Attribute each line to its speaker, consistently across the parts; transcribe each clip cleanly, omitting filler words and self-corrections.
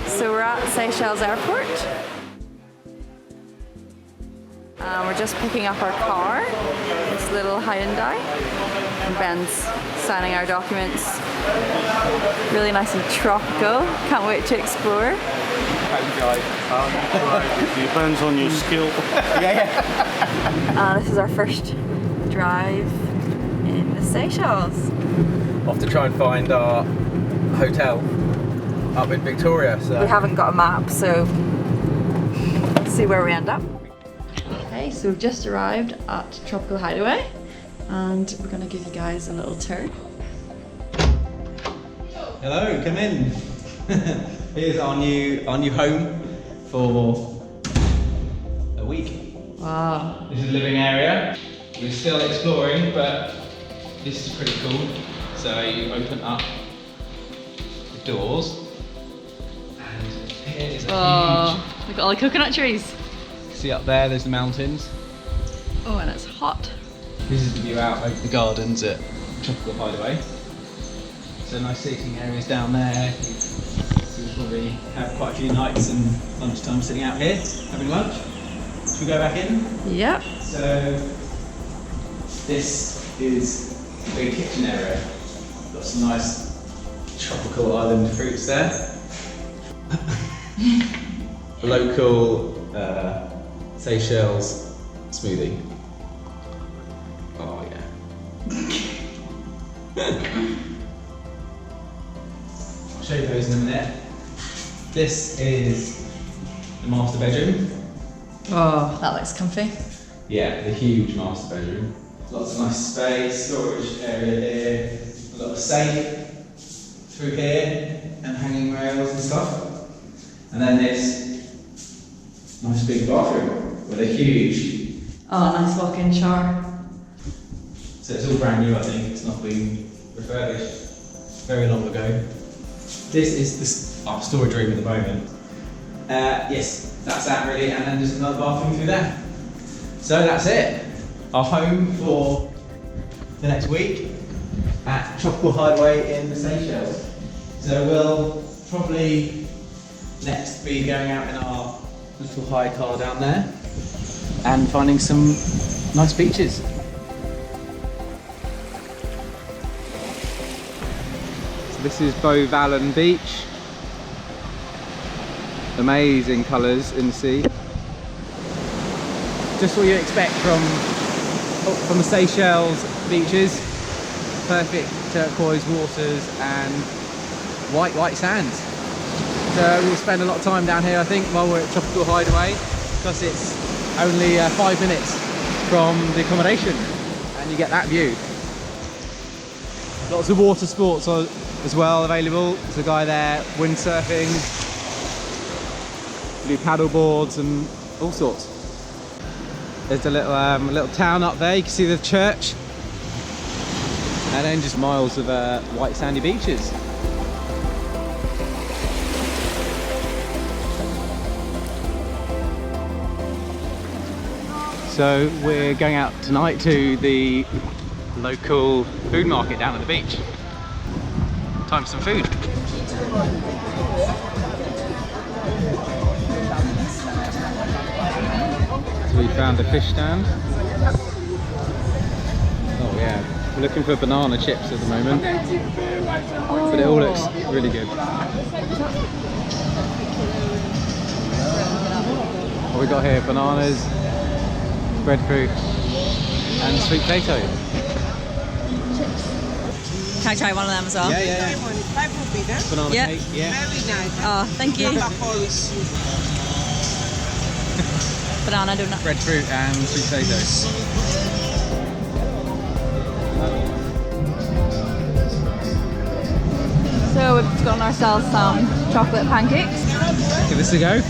Speaker 1: So we're at Seychelles airport. We're just picking up our car, this little Hideaway. And Ben's signing our documents. Really nice and tropical. Can't wait to explore.
Speaker 2: Depends on your skill.
Speaker 1: This is our first drive in the Seychelles.
Speaker 3: Off to try and find our hotel up in Victoria. So
Speaker 1: We haven't got a map, so let's see where we end up. Okay, so we've just arrived at Tropical Hideaway and we're going to give you guys a little tour.
Speaker 3: hello, come in. Here's our new home for a week.
Speaker 1: Wow.
Speaker 3: This is the living area. We're still exploring, but this is pretty cool. So you open up the doors, and here is a huge.
Speaker 1: Look at all the coconut trees.
Speaker 3: See up there, there's the mountains.
Speaker 1: Oh, and it's hot.
Speaker 3: This is the view out over the gardens at Tropical Hideaway. So nice seating areas down there. So we'll probably have quite a few nights and lunchtime sitting out here, having lunch. Should we go back in?
Speaker 1: Yep.
Speaker 3: So this is the big kitchen area. Got some nice tropical island fruits there. The local Seychelles smoothie. Oh yeah. I'll show you those in a minute. This is the master bedroom.
Speaker 1: Oh, that looks comfy.
Speaker 3: Yeah, the huge master bedroom. Lots of nice space, storage area here, a lot of safe through here, and hanging rails and stuff. And then this nice big bathroom with a huge.
Speaker 1: Oh, nice walk-in shower.
Speaker 3: So it's all brand new, I think. It's not been refurbished very long ago. This is our storage room at the moment. Yes, that's that really, and then there's another bathroom through there. So that's it. Our home for the next week at Tropical Hideaway in the Seychelles. So we'll probably next be going out in our little hire car down there and finding some nice beaches. So this is Beau Vallon Beach. Amazing colours in the sea. Just what you expect from the Seychelles beaches. Perfect turquoise waters and white sands. So we'll spend a lot of time down here, I think, while we're at Tropical Hideaway, because it's only 5 minutes from the accommodation, and you get that view. Lots of water sports as well available. There's a guy there windsurfing, do paddle boards and all sorts. There's a little town up there. You can see the church, and then just miles of white sandy beaches. So we're going out tonight to the local food market down at the beach. Time for some food. So we found a fish stand. Oh yeah, we're looking for banana chips at the moment, but it all looks really good. What we got here? Bananas, breadfruit, and sweet potato.
Speaker 1: Can I try one of them as well?
Speaker 3: Yeah. Banana cake, yeah.
Speaker 4: Very nice.
Speaker 1: Oh, thank you. Banana donut.
Speaker 3: Breadfruit and sweet potato.
Speaker 1: So we've gotten ourselves some chocolate pancakes.
Speaker 3: Give this a go.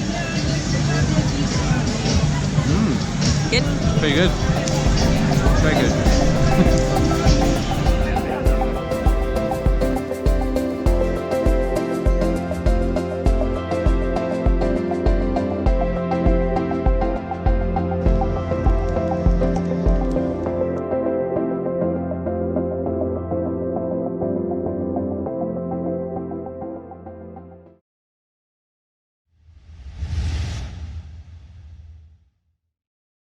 Speaker 1: Good.
Speaker 3: Pretty good. Very good.